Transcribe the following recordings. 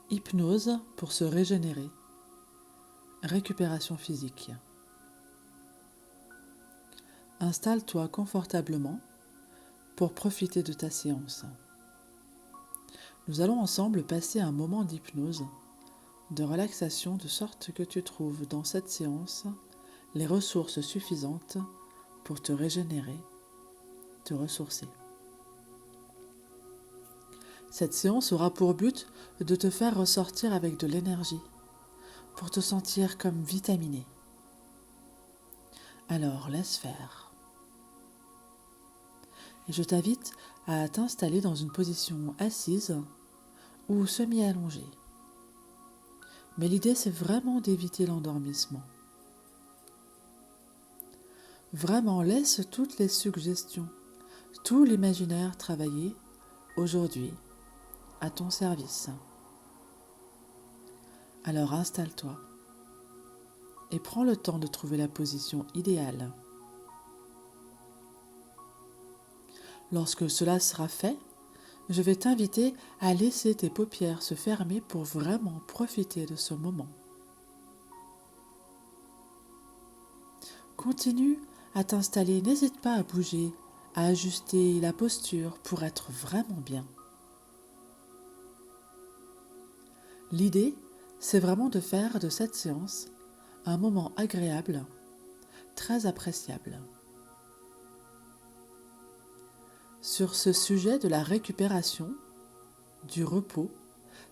Hypnose pour se régénérer. Récupération physique. Installe-toi confortablement pour profiter de ta séance. Nous allons ensemble passer un moment d'hypnose, de relaxation, de sorte que tu trouves dans cette séance les ressources suffisantes pour te régénérer, te ressourcer. Cette séance aura pour but de te faire ressortir avec de l'énergie, pour te sentir comme vitaminé. Alors laisse faire. Et je t'invite à t'installer dans une position assise ou semi-allongée. Mais l'idée, c'est vraiment d'éviter l'endormissement. Vraiment, laisse toutes les suggestions, tout l'imaginaire travailler aujourd'hui à ton service. Alors installe-toi et prends le temps de trouver la position idéale. Lorsque cela sera fait, je vais t'inviter à laisser tes paupières se fermer pour vraiment profiter de ce moment. Continue à t'installer, n'hésite pas à bouger, à ajuster la posture pour être vraiment bien. L'idée, c'est vraiment de faire de cette séance un moment agréable, très appréciable. Sur ce sujet de la récupération, du repos,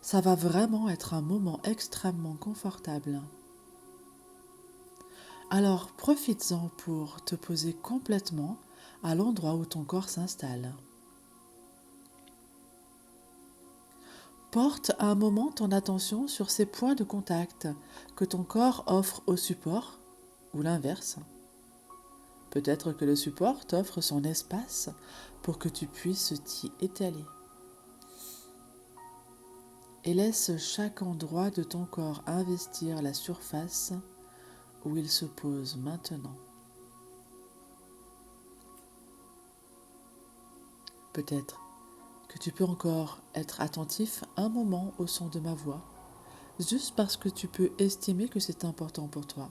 ça va vraiment être un moment extrêmement confortable. Alors profites-en pour te poser complètement à l'endroit où ton corps s'installe. Porte un moment ton attention sur ces points de contact que ton corps offre au support, ou l'inverse. Peut-être que le support t'offre son espace pour que tu puisses t'y étaler. Et laisse chaque endroit de ton corps investir la surface où il se pose maintenant. Peut-être que tu peux encore être attentif un moment au son de ma voix, juste parce que tu peux estimer que c'est important pour toi,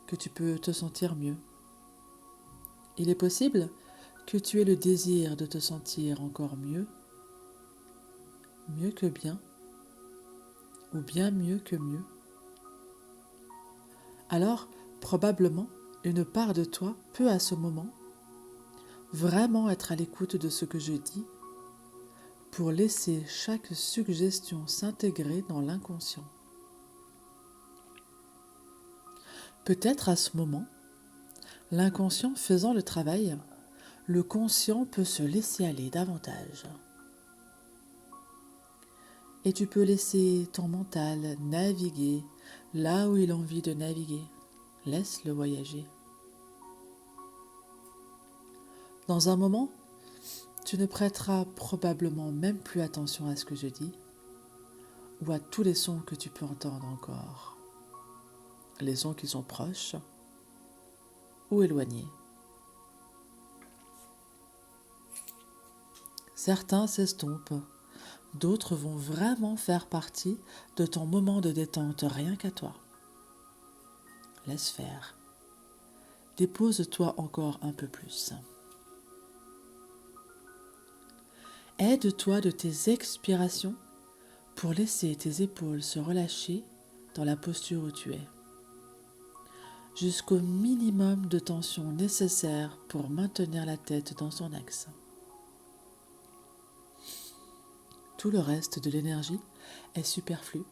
que tu peux te sentir mieux. Il est possible que tu aies le désir de te sentir encore mieux, mieux que bien, ou bien mieux que mieux. Alors, probablement, une part de toi peut à ce moment vraiment être à l'écoute de ce que je dis pour laisser chaque suggestion s'intégrer dans l'inconscient. Peut-être à ce moment, l'inconscient faisant le travail, le conscient peut se laisser aller davantage. Et tu peux laisser ton mental naviguer là où il a envie de naviguer. Laisse-le voyager. Dans un moment, tu ne prêteras probablement même plus attention à ce que je dis ou à tous les sons que tu peux entendre encore. Les sons qui sont proches ou éloignés. Certains s'estompent, d'autres vont vraiment faire partie de ton moment de détente rien qu'à toi. Laisse faire. Dépose-toi encore un peu plus. Aide-toi de tes expirations pour laisser tes épaules se relâcher dans la posture où tu es, jusqu'au minimum de tension nécessaire pour maintenir la tête dans son axe. Tout le reste de l'énergie est superflu,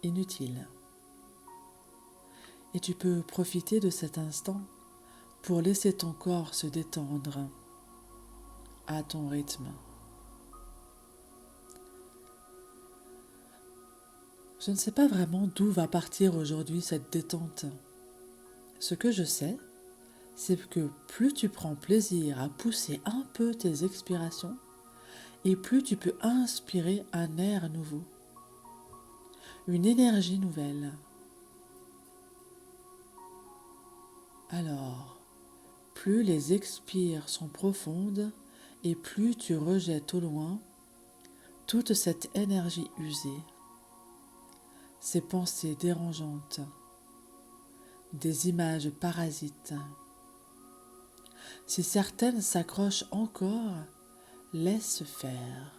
inutile. Et tu peux profiter de cet instant pour laisser ton corps se détendre à ton rythme. Je ne sais pas vraiment d'où va partir aujourd'hui cette détente. Ce que je sais, c'est que plus tu prends plaisir à pousser un peu tes expirations, et plus tu peux inspirer un air nouveau, une énergie nouvelle. Alors, plus les expires sont profondes et plus tu rejettes au loin toute cette énergie usée, ces pensées dérangeantes, des images parasites. Si certaines s'accrochent encore, laisse faire.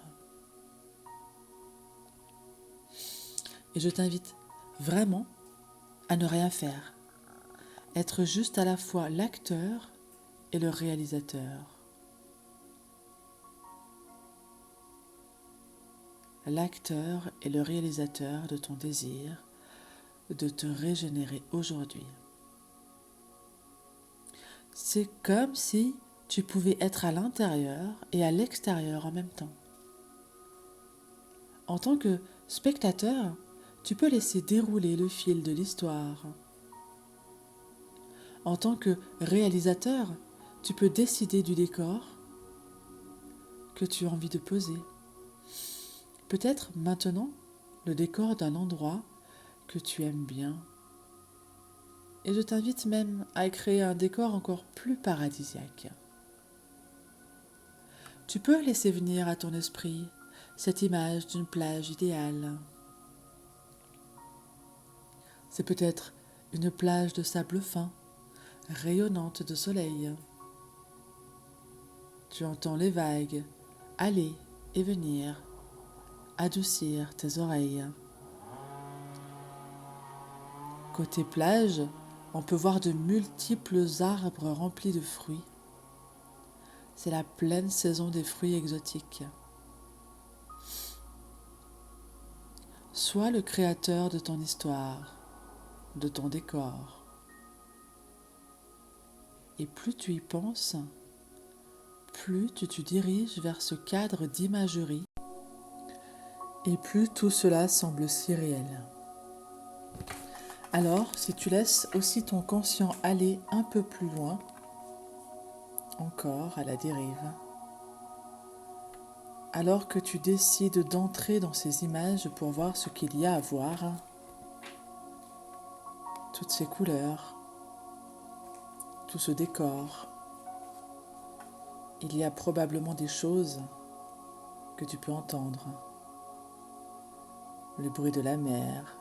Et je t'invite vraiment à ne rien faire. Être juste à la fois l'acteur et le réalisateur. L'acteur et le réalisateur de ton désir de te régénérer aujourd'hui. C'est comme si tu pouvais être à l'intérieur et à l'extérieur en même temps. En tant que spectateur, tu peux laisser dérouler le fil de l'histoire. En tant que réalisateur, tu peux décider du décor que tu as envie de poser. Peut-être maintenant le décor d'un endroit que tu aimes bien. Et je t'invite même à créer un décor encore plus paradisiaque. Tu peux laisser venir à ton esprit cette image d'une plage idéale. C'est peut-être une plage de sable fin, rayonnante de soleil. Tu entends les vagues aller et venir, adoucir tes oreilles. Côté plage, on peut voir de multiples arbres remplis de fruits. C'est la pleine saison des fruits exotiques. Sois le créateur de ton histoire, de ton décor. Et plus tu y penses, plus tu te diriges vers ce cadre d'imagerie et plus tout cela semble si réel. Alors, si tu laisses aussi ton conscient aller un peu plus loin, encore à la dérive, alors que tu décides d'entrer dans ces images pour voir ce qu'il y a à voir, toutes ces couleurs, tout ce décor, il y a probablement des choses que tu peux entendre. Le bruit de la mer,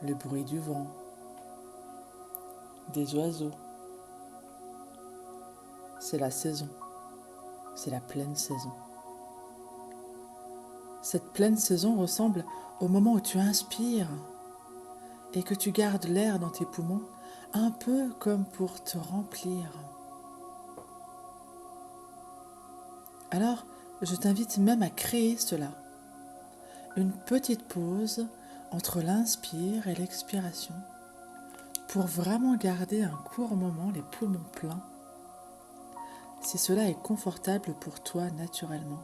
le bruit du vent, des oiseaux. C'est la saison, c'est la pleine saison. Cette pleine saison ressemble au moment où tu inspires et que tu gardes l'air dans tes poumons, un peu comme pour te remplir. Alors, je t'invite même à créer cela. Une petite pause entre l'inspire et l'expiration pour vraiment garder un court moment les poumons pleins, si cela est confortable pour toi naturellement.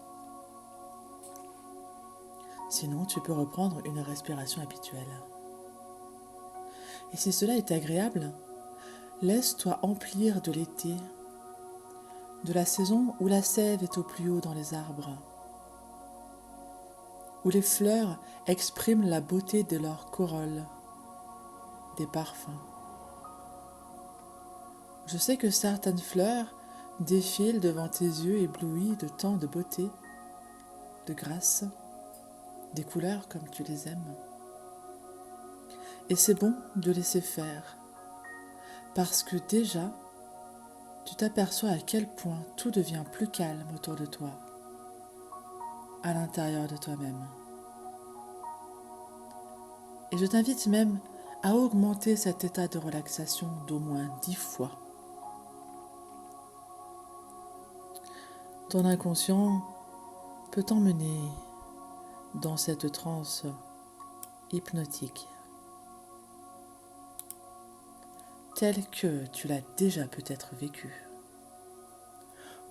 Sinon, tu peux reprendre une respiration habituelle. Et si cela est agréable, laisse-toi emplir de l'été, de la saison où la sève est au plus haut dans les arbres, où les fleurs expriment la beauté de leur corolle, des parfums. Je sais que certaines fleurs défilent devant tes yeux éblouis de tant de beauté, de grâce, des couleurs comme tu les aimes. Et c'est bon de laisser faire, parce que déjà, tu t'aperçois à quel point tout devient plus calme autour de toi, à l'intérieur de toi-même. Et je t'invite même à augmenter cet état de relaxation d'au moins 10 fois. Ton inconscient peut t'emmener dans cette transe hypnotique, telle que tu l'as déjà peut-être vécue,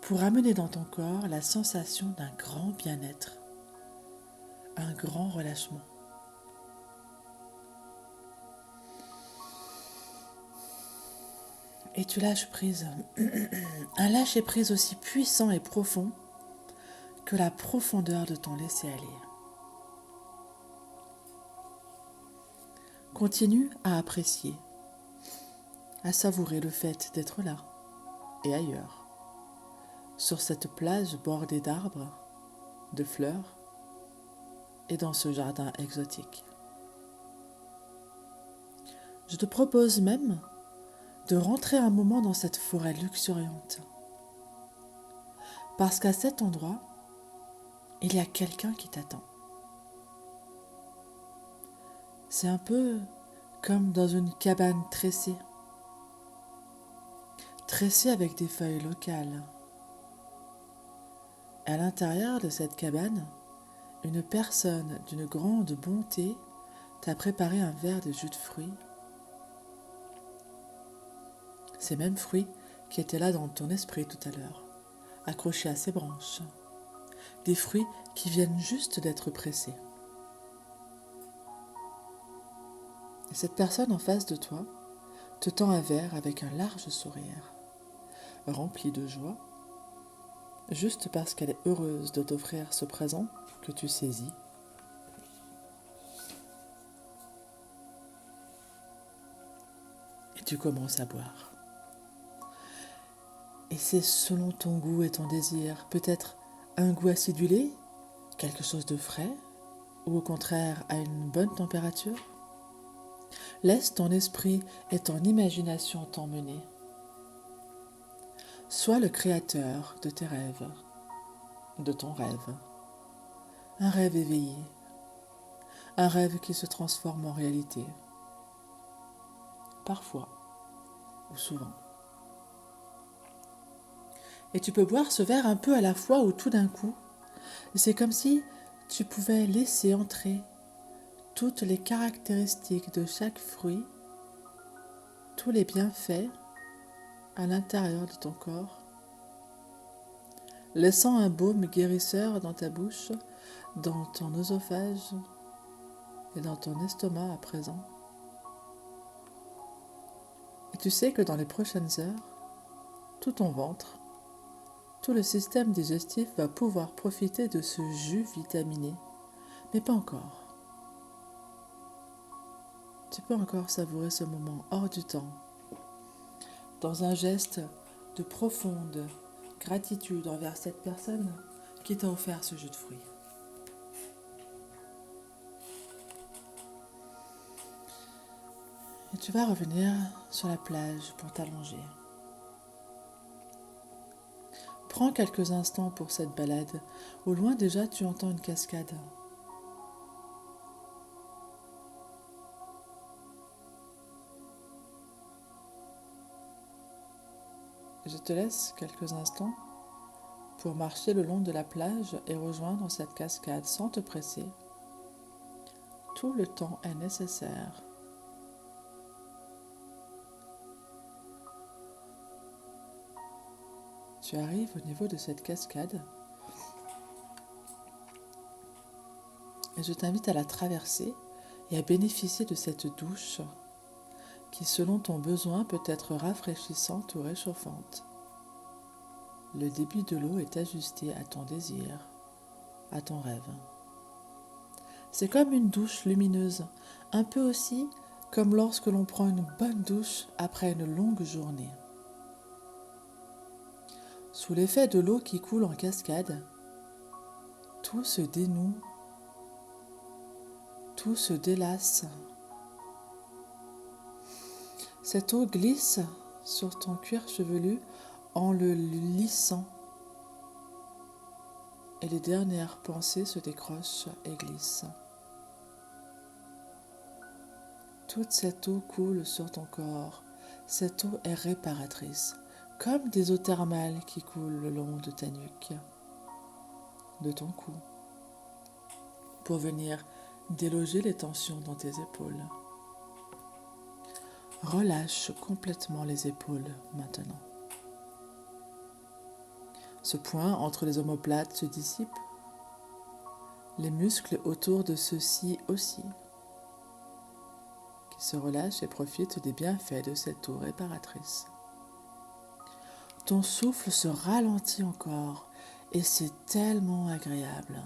pour amener dans ton corps la sensation d'un grand bien-être, un grand relâchement. Et tu lâches prise, un lâcher-prise aussi puissant et profond que la profondeur de ton laisser-aller. Continue à apprécier, à savourer le fait d'être là et ailleurs, sur cette plage bordée d'arbres, de fleurs et dans ce jardin exotique. Je te propose même de rentrer un moment dans cette forêt luxuriante. Parce qu'à cet endroit, il y a quelqu'un qui t'attend. C'est un peu comme dans une cabane tressée avec des feuilles locales. À l'intérieur de cette cabane, une personne d'une grande bonté t'a préparé un verre de jus de fruits. Ces mêmes fruits qui étaient là dans ton esprit tout à l'heure, accrochés à ses branches. Des fruits qui viennent juste d'être pressés. Et cette personne en face de toi te tend un verre avec un large sourire, rempli de joie, juste parce qu'elle est heureuse de t'offrir ce présent que tu saisis. Et tu commences à boire. Et c'est selon ton goût et ton désir, peut-être un goût acidulé, quelque chose de frais, ou au contraire à une bonne température. Laisse ton esprit et ton imagination t'emmener. Sois le créateur de tes rêves, de ton rêve. Un rêve éveillé, un rêve qui se transforme en réalité. Parfois, ou souvent. Et tu peux boire ce verre un peu à la fois ou tout d'un coup. C'est comme si tu pouvais laisser entrer toutes les caractéristiques de chaque fruit, tous les bienfaits à l'intérieur de ton corps, laissant un baume guérisseur dans ta bouche, dans ton œsophage et dans ton estomac à présent. Et tu sais que dans les prochaines heures, tout ton ventre, tout le système digestif va pouvoir profiter de ce jus vitaminé, mais pas encore. Tu peux encore savourer ce moment hors du temps, dans un geste de profonde gratitude envers cette personne qui t'a offert ce jus de fruits. Et tu vas revenir sur la plage pour t'allonger. Prends quelques instants pour cette balade. Au loin déjà, tu entends une cascade. Je te laisse quelques instants pour marcher le long de la plage et rejoindre cette cascade sans te presser. Tout le temps est nécessaire. Tu arrives au niveau de cette cascade et je t'invite à la traverser et à bénéficier de cette douche qui, selon ton besoin, peut être rafraîchissante ou réchauffante. Le débit de l'eau est ajusté à ton désir, à ton rêve. C'est comme une douche lumineuse, un peu aussi comme lorsque l'on prend une bonne douche après une longue journée. Sous l'effet de l'eau qui coule en cascade, tout se dénoue, tout se délasse. Cette eau glisse sur ton cuir chevelu en le lissant et les dernières pensées se décrochent et glissent. Toute cette eau coule sur ton corps. Cette eau est réparatrice, comme des eaux thermales qui coulent le long de ta nuque, de ton cou, pour venir déloger les tensions dans tes épaules. Relâche complètement les épaules maintenant. Ce point entre les omoplates se dissipe. Les muscles autour de ceux-ci aussi, qui se relâchent et profitent des bienfaits de cette eau réparatrice. Ton souffle se ralentit encore et c'est tellement agréable.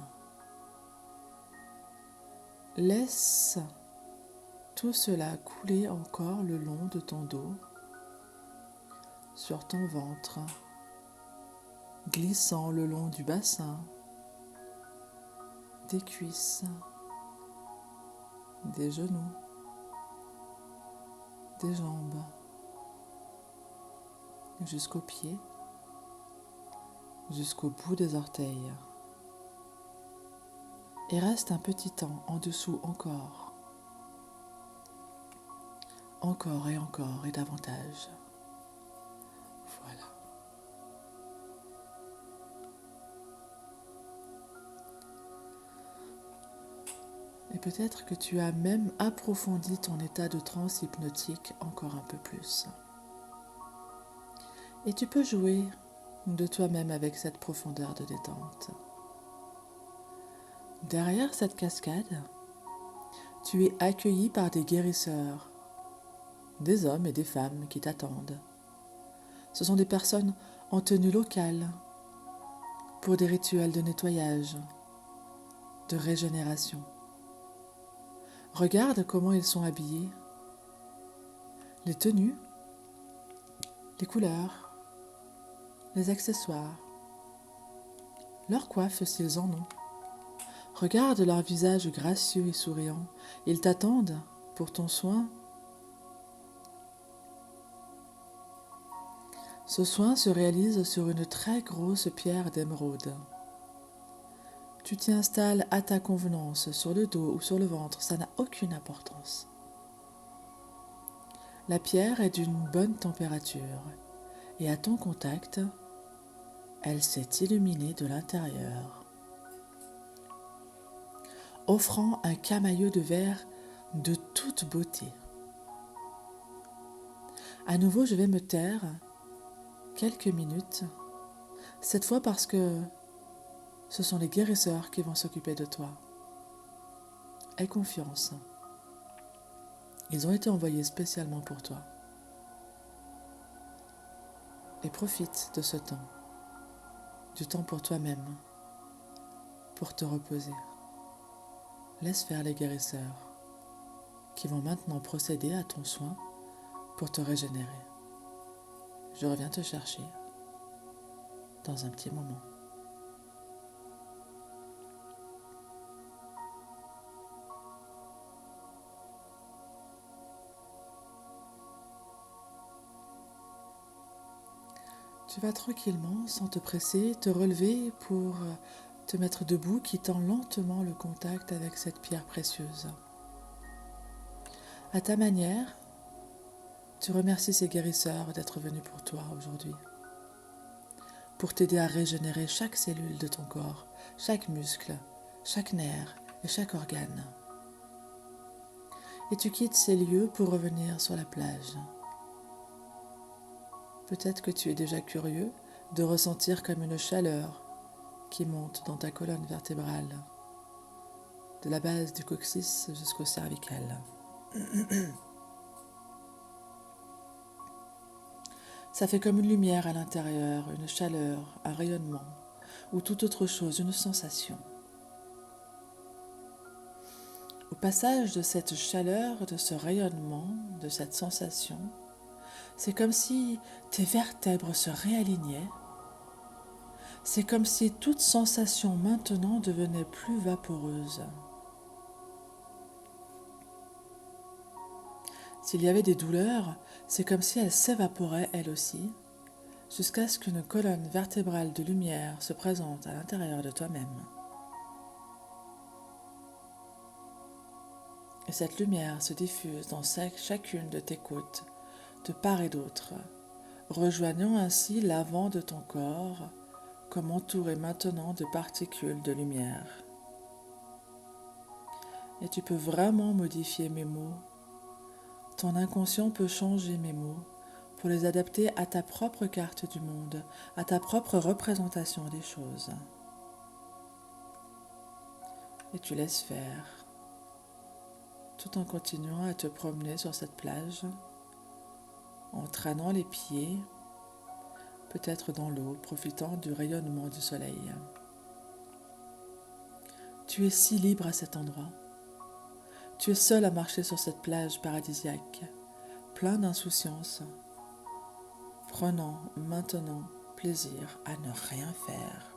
Laisse tout cela couler encore le long de ton dos, sur ton ventre, glissant le long du bassin, des cuisses, des genoux, des jambes, jusqu'aux pieds, jusqu'au bout des orteils. Et reste un petit temps en dessous encore et davantage. Voilà. Et peut-être que tu as même approfondi ton état de transe hypnotique encore un peu plus. Et tu peux jouer de toi-même avec cette profondeur de détente. Derrière cette cascade, tu es accueilli par des guérisseurs, des hommes et des femmes qui t'attendent. Ce sont des personnes en tenue locale pour des rituels de nettoyage, de régénération. Regarde comment ils sont habillés, les tenues, les couleurs, les accessoires, leur coiffe s'ils en ont. Regarde leur visage gracieux et souriant. Ils t'attendent pour ton soin. Ce soin se réalise sur une très grosse pierre d'émeraude. Tu t'y installes à ta convenance, sur le dos ou sur le ventre, ça n'a aucune importance. La pierre est d'une bonne température et à ton contact, elle s'est illuminée de l'intérieur, offrant un camailleux de verre de toute beauté. À nouveau, je vais me taire quelques minutes, cette fois parce que ce sont les guérisseurs qui vont s'occuper de toi. Aie confiance. Ils ont été envoyés spécialement pour toi. Et profite de ce temps, du temps pour toi-même, pour te reposer. Laisse faire les guérisseurs qui vont maintenant procéder à ton soin pour te régénérer. Je reviens te chercher dans un petit moment. Tu vas tranquillement, sans te presser, te relever pour te mettre debout, quittant lentement le contact avec cette pierre précieuse. À ta manière, tu remercies ces guérisseurs d'être venus pour toi aujourd'hui, pour t'aider à régénérer chaque cellule de ton corps, chaque muscle, chaque nerf et chaque organe. Et tu quittes ces lieux pour revenir sur la plage. Peut-être que tu es déjà curieux de ressentir comme une chaleur qui monte dans ta colonne vertébrale, de la base du coccyx jusqu'au cervical. Ça fait comme une lumière à l'intérieur, une chaleur, un rayonnement, ou toute autre chose, une sensation. Au passage de cette chaleur, de ce rayonnement, de cette sensation, c'est comme si tes vertèbres se réalignaient. C'est comme si toute sensation maintenant devenait plus vaporeuse. S'il y avait des douleurs, c'est comme si elles s'évaporaient elles aussi, jusqu'à ce qu'une colonne vertébrale de lumière se présente à l'intérieur de toi-même. Et cette lumière se diffuse dans chacune de tes côtes, de part et d'autre, rejoignant ainsi l'avant de ton corps, comme entouré maintenant de particules de lumière. Et tu peux vraiment modifier mes mots. Ton inconscient peut changer mes mots pour les adapter à ta propre carte du monde, à ta propre représentation des choses. Et tu laisses faire, tout en continuant à te promener sur cette plage, en traînant les pieds, peut-être dans l'eau, profitant du rayonnement du soleil. Tu es si libre à cet endroit. Tu es seul à marcher sur cette plage paradisiaque, plein d'insouciance, prenant maintenant plaisir à ne rien faire.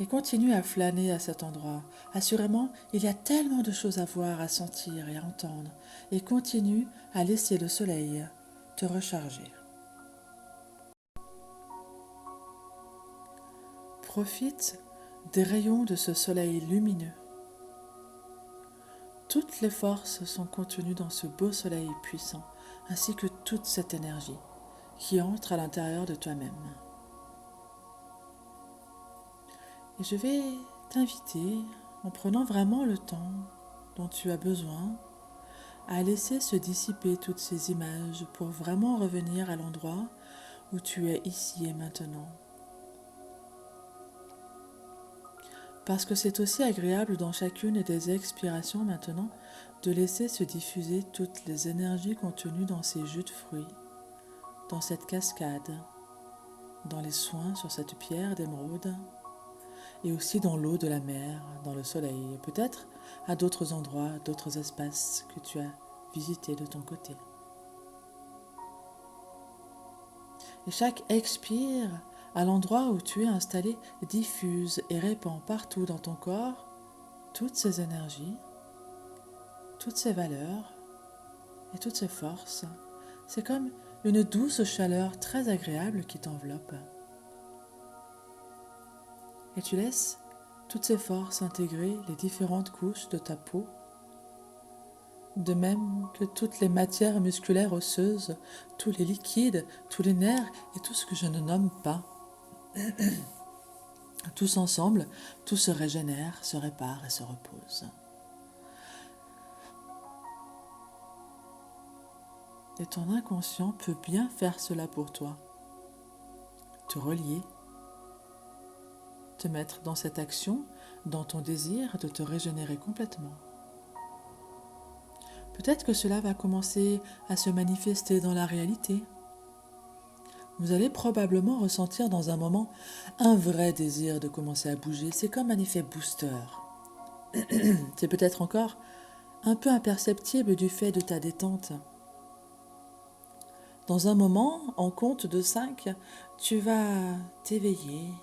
et continue à flâner à cet endroit. Assurément, il y a tellement de choses à voir, à sentir et à entendre, et continue à laisser le soleil te recharger. Profite des rayons de ce soleil lumineux. Toutes les forces sont contenues dans ce beau soleil puissant, ainsi que toute cette énergie qui entre à l'intérieur de toi-même. Et je vais t'inviter, en prenant vraiment le temps dont tu as besoin, à laisser se dissiper toutes ces images pour vraiment revenir à l'endroit où tu es ici et maintenant. Parce que c'est aussi agréable dans chacune des expirations maintenant de laisser se diffuser toutes les énergies contenues dans ces jus de fruits, dans cette cascade, dans les soins sur cette pierre d'émeraude, et aussi dans l'eau de la mer, dans le soleil, peut-être à d'autres endroits, d'autres espaces que tu as visités de ton côté. Et chaque expire, à l'endroit où tu es installé, diffuse et répand partout dans ton corps toutes ces énergies, toutes ces valeurs et toutes ces forces. C'est comme une douce chaleur très agréable qui t'enveloppe. Et tu laisses toutes ces forces intégrer les différentes couches de ta peau, de même que toutes les matières musculaires osseuses, tous les liquides, tous les nerfs et tout ce que je ne nomme pas. Tous ensemble, tout se régénère, se répare et se repose. Et ton inconscient peut bien faire cela pour toi. Te relier, te mettre dans cette action, dans ton désir de te régénérer complètement. Peut-être que cela va commencer à se manifester dans la réalité. Vous allez probablement ressentir dans un moment un vrai désir de commencer à bouger. C'est comme un effet booster. C'est peut-être encore un peu imperceptible du fait de ta détente. Dans un moment, en compte de 5, tu vas t'éveiller.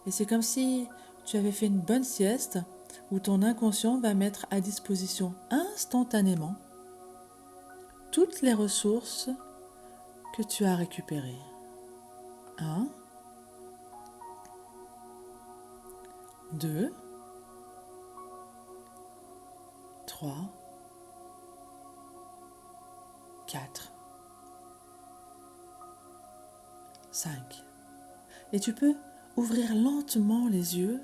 Et c'est comme si tu avais fait une bonne sieste où ton inconscient va mettre à disposition instantanément toutes les ressources que tu as récupérées. 1, 2, 3, 4, 5. Et tu peux ouvrir lentement les yeux.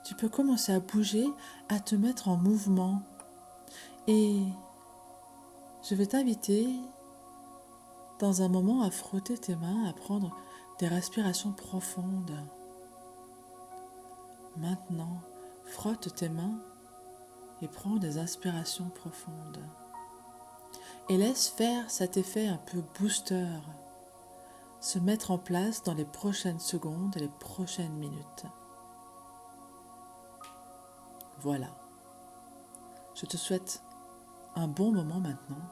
Tu peux commencer à bouger, à te mettre en mouvement. Et je vais t'inviter dans un moment à frotter tes mains, à prendre des respirations profondes. Maintenant, frotte tes mains et prends des inspirations profondes. Et laisse faire cet effet un peu booster se mettre en place dans les prochaines secondes et les prochaines minutes. Voilà. Je te souhaite un bon moment maintenant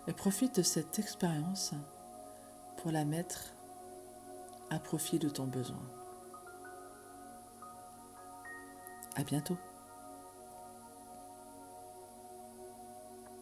et profite de cette expérience pour la mettre à profit de ton besoin. À bientôt.